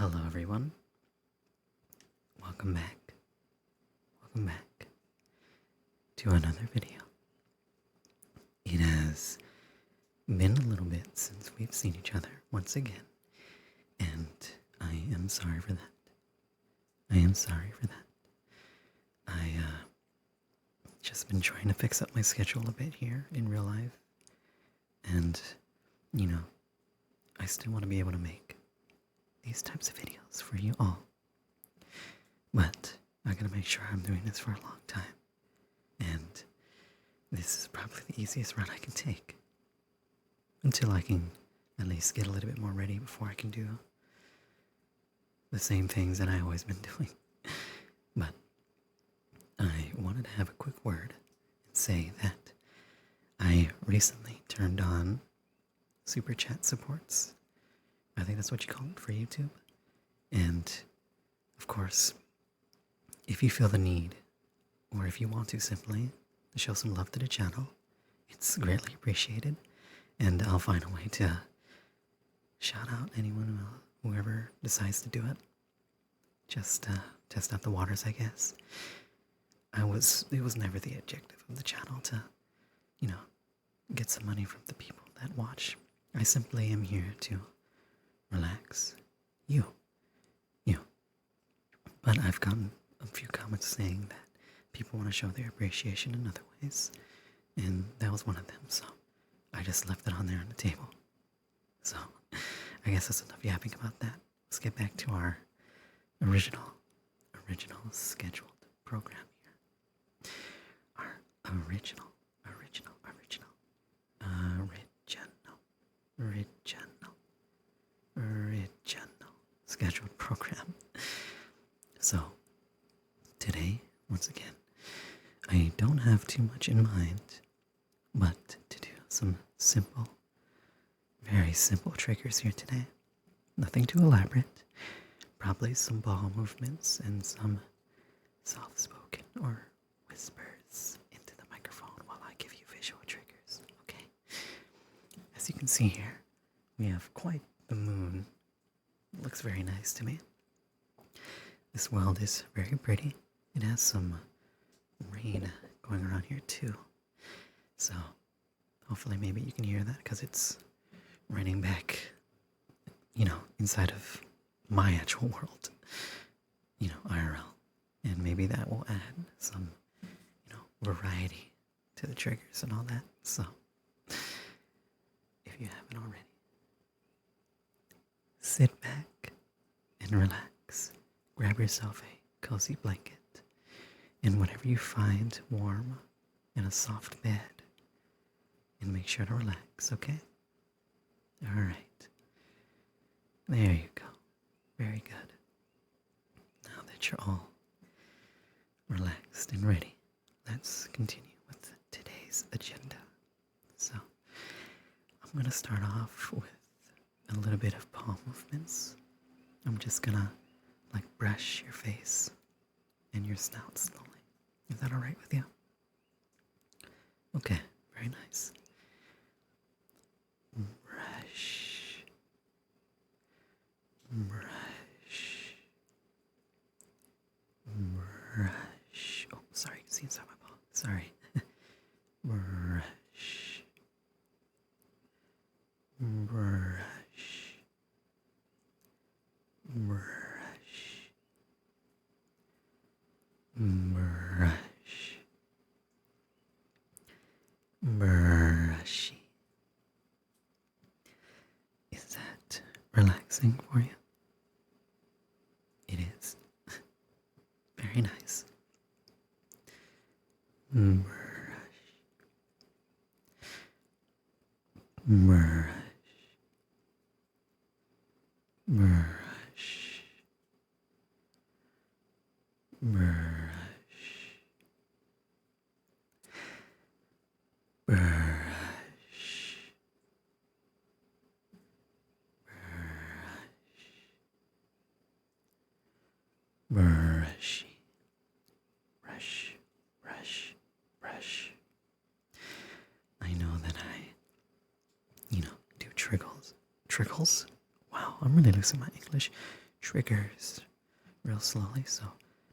Hello everyone, welcome back to another video. It has been a little bit since we've seen each other once again, and I am sorry for that. I just been trying to fix up my schedule a bit here in real life, and I still want to be able to make these types of videos for you all. But I gotta make sure I'm doing this for a long time. And this is probably the easiest route I can take. Until I can at least get a little bit more ready before I can do the same things that I've always been doing. But I wanted to have a quick word and say that I recently turned on super chat supports. I think that's what you call it for YouTube. And of course, if you feel the need, or if you want to simply show some love to the channel, it's greatly appreciated. And I'll find a way to shout out anyone, whoever decides to do it. Just test out the waters, I guess. It was never the objective of the channel to, get some money from the people that watch. I simply am here to relax you. But I've gotten a few comments saying that people want to show their appreciation in other ways, and that was one of them, so I just left it on there on the table. So I guess that's enough yapping about that. Let's get back to our original scheduled program here. Our original scheduled program. So today, once again, I don't have too much in mind, but to do some simple, very simple triggers here today. Nothing too elaborate. Probably some ball movements and some soft-spoken or whispers into the microphone while I give you visual triggers, okay? As you can see here, we have quite the moon. It looks very nice to me. This world is very pretty. It has some rain going around here too. So hopefully maybe you can hear that because it's raining back, inside of my actual world, IRL. And maybe that will add some, variety to the triggers and all that. So if you haven't already, sit back and relax. Grab yourself a cozy blanket and whatever you find warm in a soft bed, and make sure to relax, okay? Alright. There you go. Very good. Now that you're all relaxed and ready, let's continue with today's agenda. So, I'm going to start off with a little bit of paw movements. I'm just going to brush your face and your snout slowly. Is that alright with you? Okay, very nice. Brush. Oh, sorry, you can see inside my paw. Sorry. Brush. Brushy. Is that relaxing for you? It is. Very nice. Brush. Brushy. Brush. I know that I, do triggles. Triggles? Wow, I'm really losing my English. triggers real slowly, so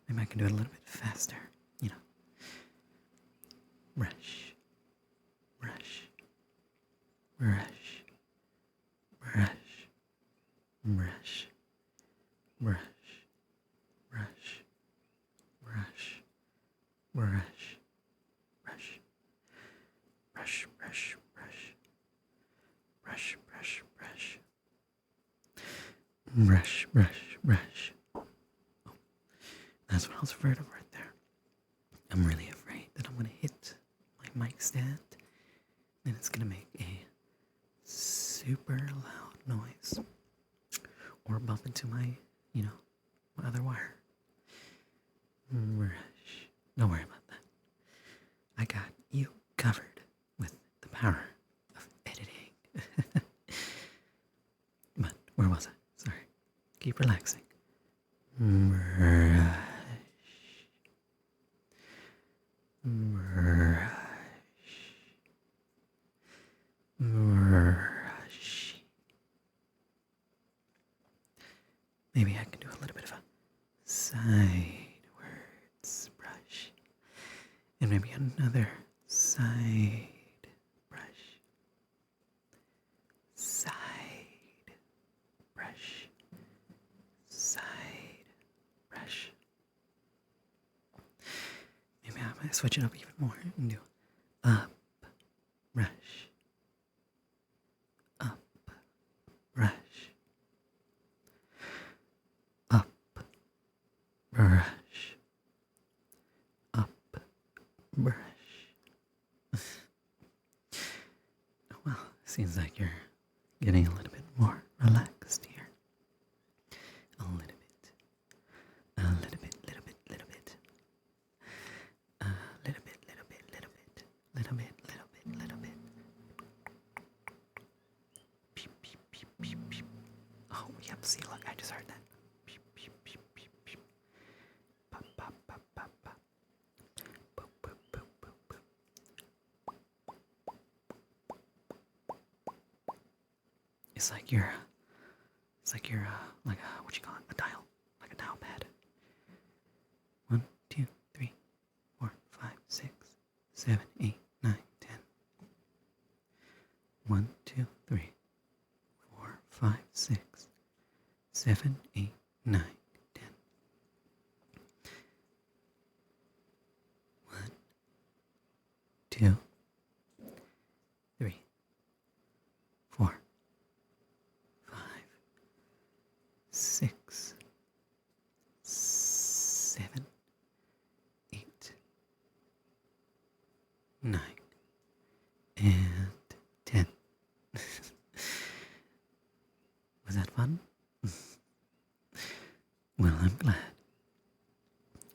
maybe I can do it a little bit faster, you know. Brush, brush, brush, brush, brush, brush, brush, brush, brush, brush, brush, brush, brush, brush, brush, brush, brush, brush, brush. Oh, that's what I was afraid of right there. I'm really afraid that I'm gonna hit my mic stand and it's gonna make a super loud noise or bump into my, you know, my other wire. Brush. Don't worry about that. I got you covered with the power of editing. But where was I? Sorry. Keep relaxing. Brush. Brush. Brush. Maybe I can do a little bit of a sidewards brush. And maybe another side brush. Side brush. Side brush. Maybe I might switch it up even more and do up brush. Up brush. Up brush. Up brush. Well, seems like you're getting a little bit more relaxed here. A little bit. A little bit, little bit, little bit. A little bit, little bit, little bit. Little bit, little bit, little bit. Peep, peep, peep, peep, peep. Oh, yep, see, look, I just heard that. Peep, peep, peep, peep, peep. Pop, pop, pop, pop, pop. Boop, boop, boop, boop, boop. It's like you're, like a, what you call it, a dial, like a dial pad. 1, 2, 3, 4, 5, 6, 7, 8, 9, 10. 1, 2, 3, 4, 5, 6, 7, 8, 9, 10. 1, 2, 3, 4, 5, 6, 7, 8, 9, and 10. Was that fun? Well, I'm glad.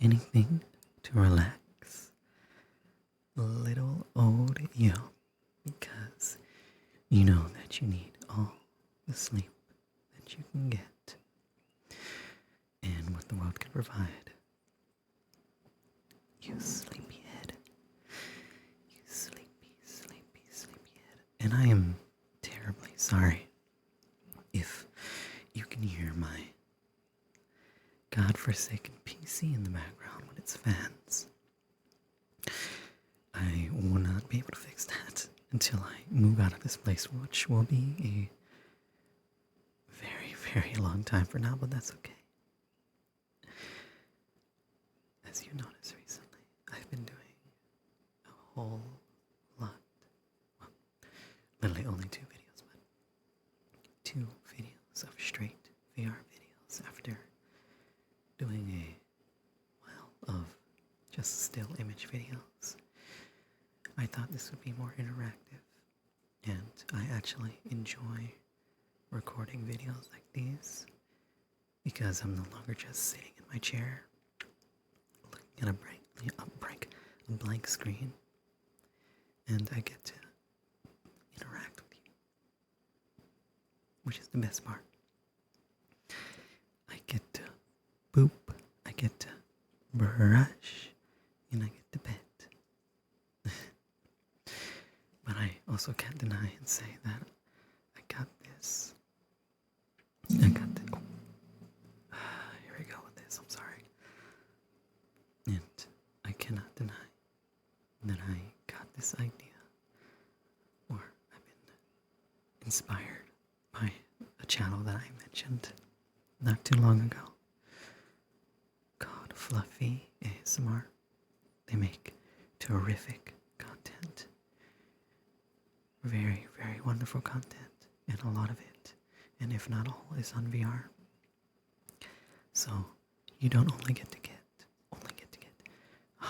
Anything to relax little old you, because you know that you need all the sleep that you can get and what the world can provide. You sleepyhead. You sleepy, sleepy, sleepyhead. And I am terribly sorry if you can hear my godforsaken PC in the background when it's fans. I will not be able to fix that until I move out of this place, which will be a very, very long time for now, but that's okay. As you notice recently, I've been doing a whole lot. Well, literally only 2 videos, but 2 videos of straight VR videos after doing a while of just still image videos. I thought this would be more interactive, and I actually enjoy recording videos like these because I'm no longer just sitting in my chair looking at a blank screen, and I get to interact with you, which is the best part. I get to boop, I get to brush, and I get to pet. But I also can't deny and say that I got this. I got the. Oh, cannot deny that I got this idea, or I've been inspired by a channel that I mentioned not too long ago called Fluffy ASMR. They make terrific content. Very, very wonderful content, and a lot of it, and if not all, is on VR. So you don't only get to get.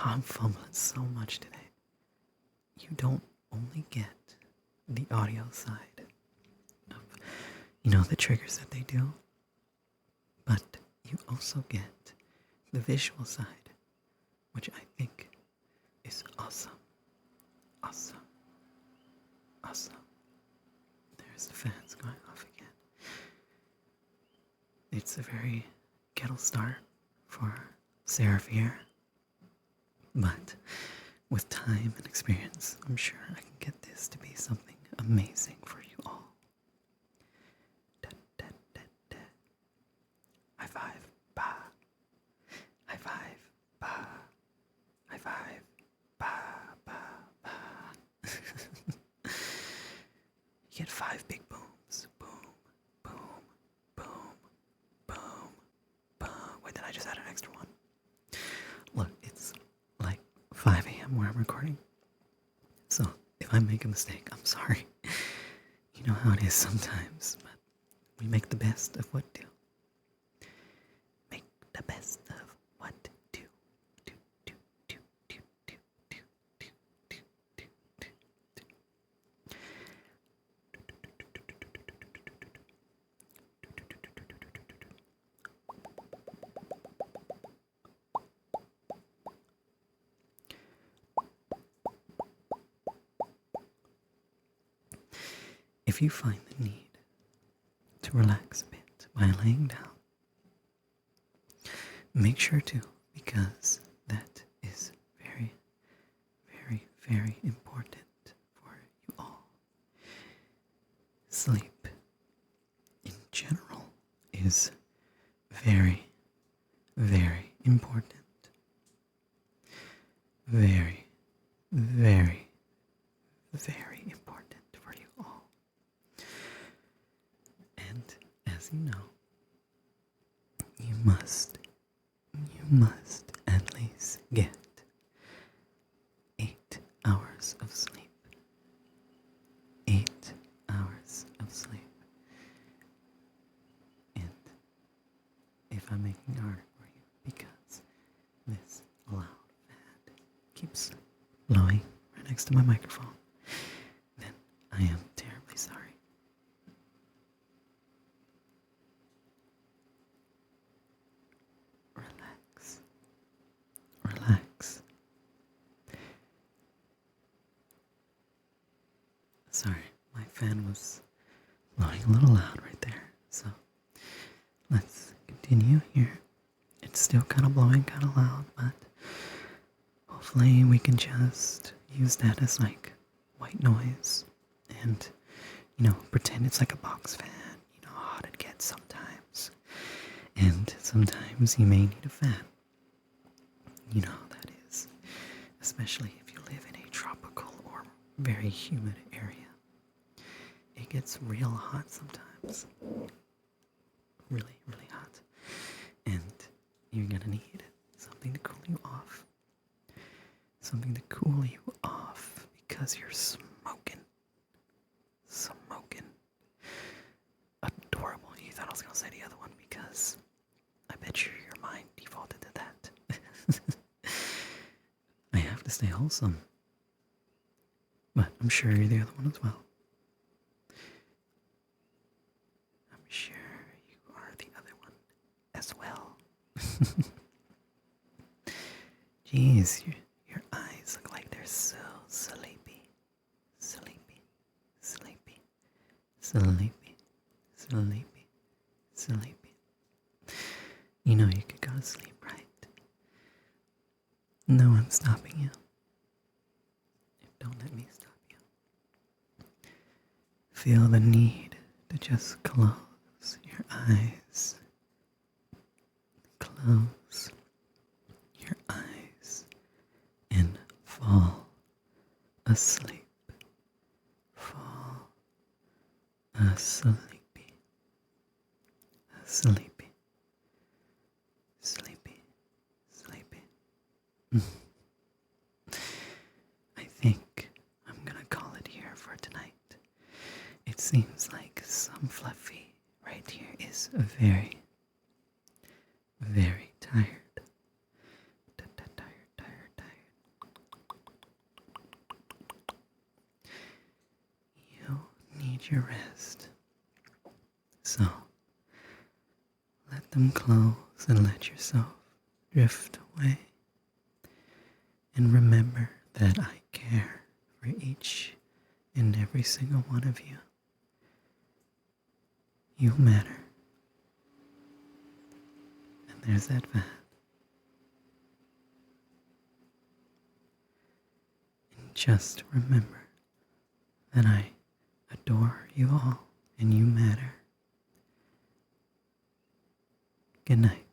I'm fumbling so much today. You don't only get the audio side of, the triggers that they do, but you also get the visual side, which I think is awesome. Awesome. Awesome. There's the fans going off again. It's a very kettle start for Seraph here. But with time and experience, I'm sure I can get this to be something amazing for you all. Da, da, da, da. High five, ba. High five, ba. High five, ba, ba, ba. You get 5 big booms. Boom, boom, boom, boom, boom. Wait, did I just add an extra one? Look, it's 5 a.m. where I'm recording. So if I make a mistake, I'm sorry. You know how it is sometimes, but we make the best of what do. Make the best of what do. Do, do, do, do, do, do, do, do, do, do, do. If you find the need to relax a bit by laying down, make sure to, because that is very, very, very important for you all. Sleep, in general, is very, very important. Very, very, very important for you all. And as you know, you must at least get 8 hours of sleep. 8 hours of sleep. And if I'm making it harder for you because this loud fan keeps blowing right next to my microphone, then I am terribly sorry. Relax. Relax. Sorry, my fan was blowing a little loud right there, so let's continue here. It's still kind of blowing kind of loud, but hopefully we can just use that as like white noise and, pretend it's like a box fan. You know how hot it gets sometimes. And sometimes you may need a fan. You know how that is. Especially if you live in a tropical or very humid area. It gets real hot sometimes. Really, really hot. And you're gonna need something to cool you off. Something to cool you off because you're smoking. Smoking. Adorable. You thought I was gonna say the other one because I bet your mind defaulted to that. I have to stay wholesome. But I'm sure you're the other one as well. I'm sure you are the other one as well. Jeez, your eyes look like they're so sleepy. Sleepy. Sleepy. Sleepy. Sleepy. Sleepy. You know you could go to sleep, right? No one's stopping you. Don't let me stop you. Feel the need to just close your eyes. Close your eyes asleep. Fall asleepy. Sleepy. Sleepy. Sleepy. I think I'm gonna call it here for tonight. It seems like some fluffy right here is very, very tired. Tired. You need your rest. So, let them close and let yourself drift away. And remember that I care for each and every single one of you. You matter. And there's that fan. And just remember that I adore you all and you matter. Good night.